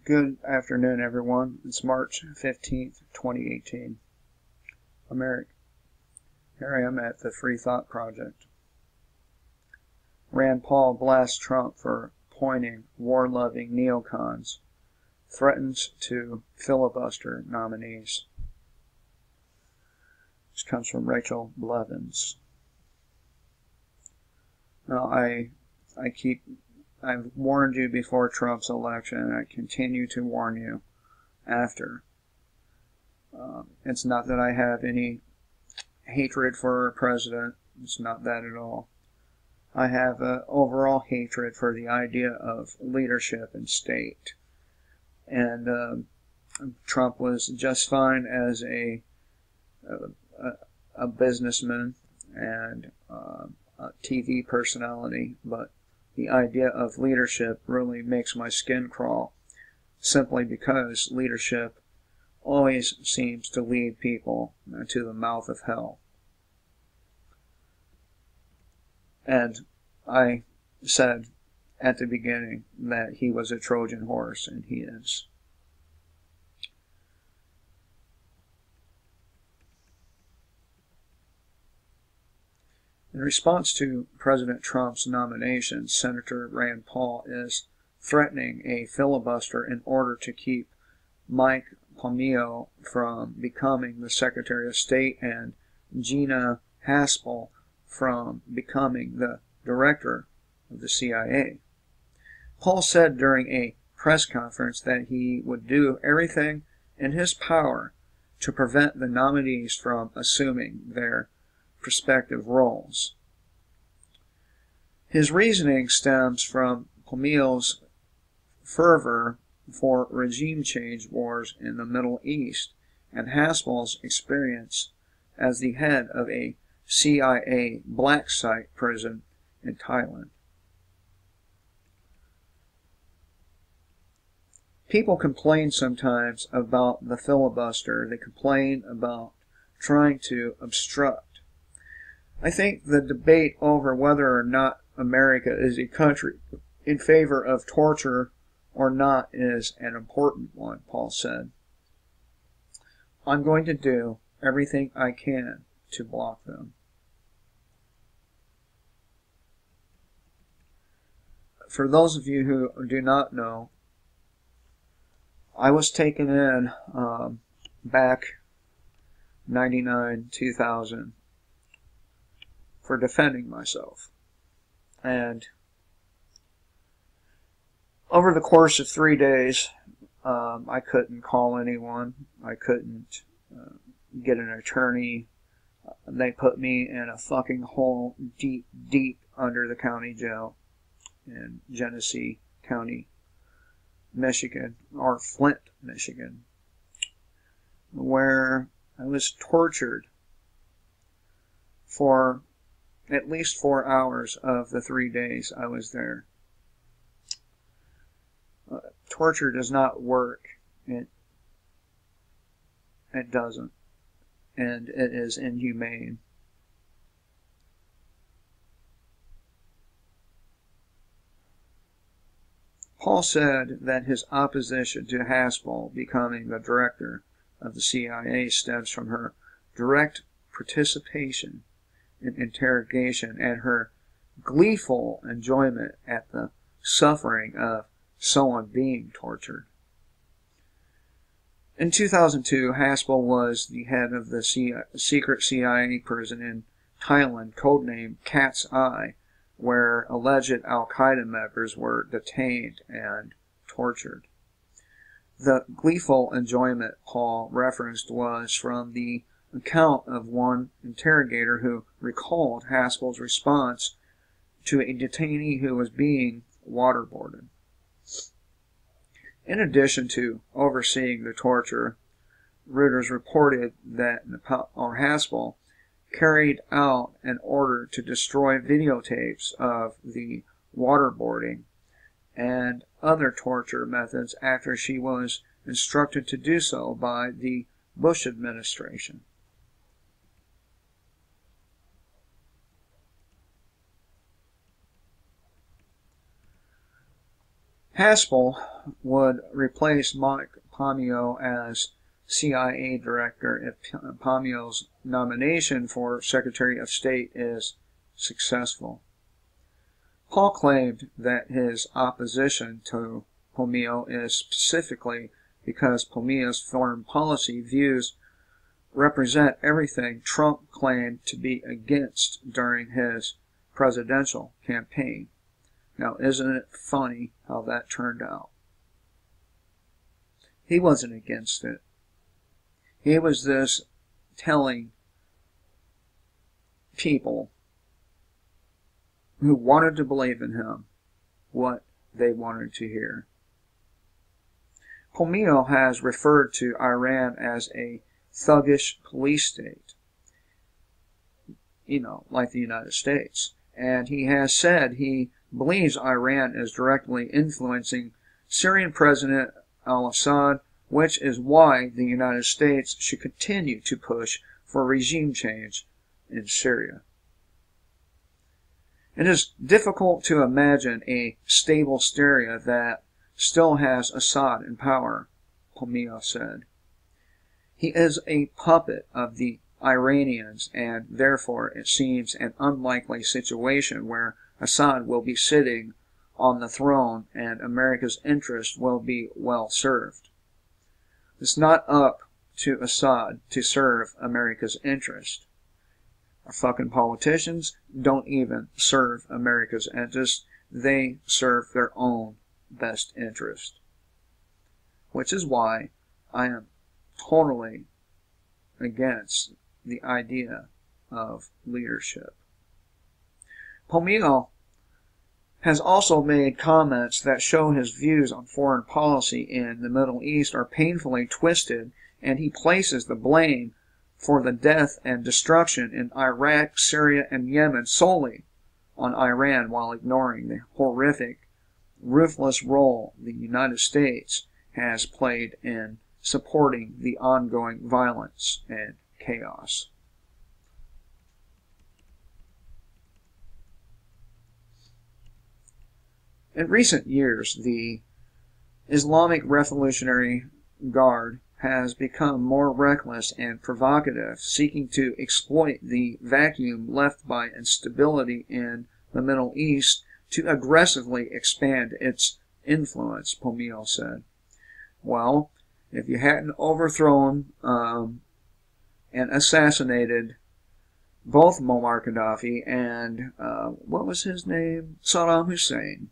Good afternoon, everyone. It's March 15th, 2018. America. Here I am at the Free Thought Project. Rand Paul blasts Trump for appointing war-loving NeoCons. Threatens to filibuster nominees. This comes from Rachel Blevins. Now, I've warned you before Trump's election, and I continue to warn you after. It's not that I have any hatred for our president. It's not that at all. I have an overall hatred for the idea of leadership in state. And Trump was just fine as a businessman and a TV personality, but the idea of leadership really makes my skin crawl, simply because leadership always seems to lead people to the mouth of hell. And I said at the beginning that he was a Trojan horse, and he is. In response to President Trump's nomination, Senator Rand Paul is threatening a filibuster in order to keep Mike Pompeo from becoming the Secretary of State and Gina Haspel from becoming the director of the CIA. Paul said during a press conference that he would do everything in his power to prevent the nominees from assuming their respective roles. His reasoning stems from Pompeo's fervor for regime change wars in the Middle East and Haspel's experience as the head of a CIA black site prison in Thailand. People complain sometimes about the filibuster. They complain about trying to obstruct. I think the debate over whether or not America is a country in favor of torture or not is an important one, Paul said. I'm going to do everything I can to block them. For those of you who do not know, I was taken in back 99, 2000 for defending myself. And over the course of 3 days, I couldn't call anyone. I couldn't get an attorney. They put me in a fucking hole deep, deep under the county jail in Genesee County, Michigan, or Flint, Michigan, where I was tortured for at least 4 hours of the 3 days I was there. Torture does not work. It doesn't. And it is inhumane. Paul said that his opposition to Haspel becoming the director of the CIA stems from her direct participation in interrogation and her gleeful enjoyment at the suffering of someone being tortured. In 2002, Haspel was the head of the secret CIA prison in Thailand, codenamed Cat's Eye, where alleged Al-Qaeda members were detained and tortured. The gleeful enjoyment Paul referenced was from the account of one interrogator who recalled Haspel's response to a detainee who was being waterboarded. In addition to overseeing the torture, Reuters reported that Haspel carried out an order to destroy videotapes of the waterboarding and other torture methods after she was instructed to do so by the Bush administration. Haspel would replace Mike Pompeo as CIA director if Pompeo's nomination for Secretary of State is successful. Paul claimed that his opposition to Pompeo is specifically because Pompeo's foreign policy views represent everything Trump claimed to be against during his presidential campaign. Now, isn't it funny how that turned out? He wasn't against it. He was just telling people who wanted to believe in him what they wanted to hear. Pompeo has referred to Iran as a thuggish police state, like the United States. And he has said he believes Iran is directly influencing Syrian President al-Assad, which is why the United States should continue to push for regime change in Syria. It is difficult to imagine a stable Syria that still has Assad in power, Pompeo said. He is a puppet of the Iranians, and therefore it seems an unlikely situation where Assad will be sitting on the throne and America's interest will be well served. It's not up to Assad to serve America's interest. Our fucking politicians don't even serve America's interest. They serve their own best interest. Which is why I am totally against the idea of leadership. Pompeo has also made comments that show his views on foreign policy in the Middle East are painfully twisted, and he places the blame for the death and destruction in Iraq, Syria, and Yemen solely on Iran, while ignoring the horrific, ruthless role the United States has played in supporting the ongoing violence and chaos. In recent years, the Islamic Revolutionary Guard has become more reckless and provocative, seeking to exploit the vacuum left by instability in the Middle East to aggressively expand its influence, Pompeo said. Well, if you hadn't overthrown and assassinated both Muammar Gaddafi and, what was his name? Saddam Hussein,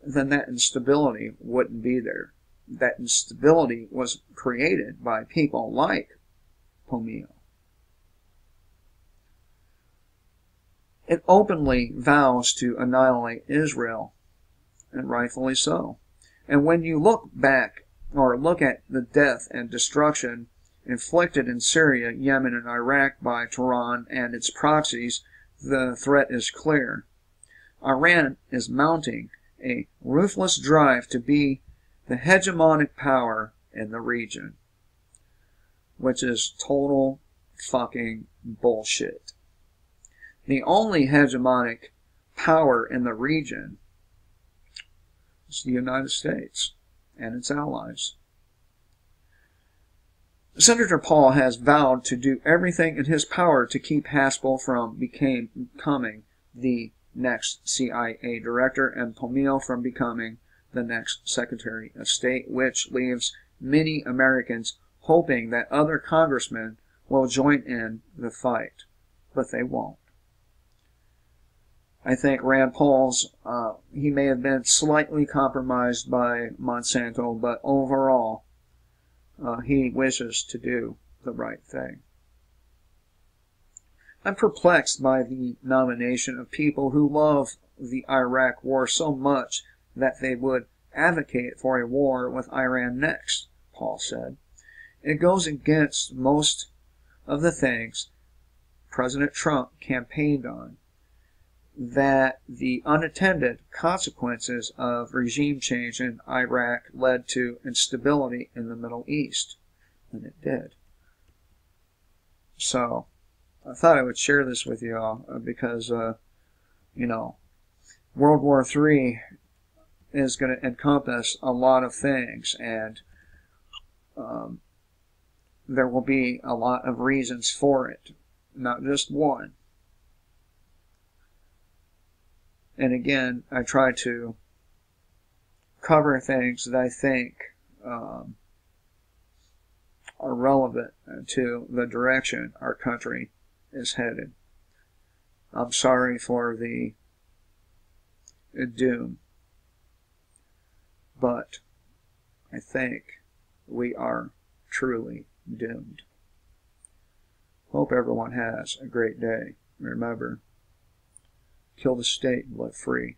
then that instability wouldn't be there. That instability was created by people like Pompeo. It openly vows to annihilate Israel, and rightfully so. And when you look back, or look at the death and destruction inflicted in Syria, Yemen, and Iraq by Trojan and its proxies, the threat is clear. Iran is mounting a ruthless drive to be the hegemonic power in the region, which is total fucking bullshit. The only hegemonic power in the region is the United States and its allies. Senator Paul has vowed to do everything in his power to keep Haspel from becoming the next CIA director and Pompeo from becoming the next Secretary of State, which leaves many Americans hoping that other congressmen will join in the fight, but they won't. I think Rand Paul's, he may have been slightly compromised by Monsanto, but overall, he wishes to do the right thing. I'm perplexed by the nomination of people who love the Iraq war so much that they would advocate for a war with Iran next, Paul said. It goes against most of the things President Trump campaigned on, that the unintended consequences of regime change in Iraq led to instability in the Middle East, and it did. So, I thought I would share this with you all because, World War III is going to encompass a lot of things, and there will be a lot of reasons for it, not just one. And again, I try to cover things that I think are relevant to the direction our country is headed. I'm sorry for the doom, but I think we are truly doomed. Hope everyone has a great day. Remember, kill the state and live free.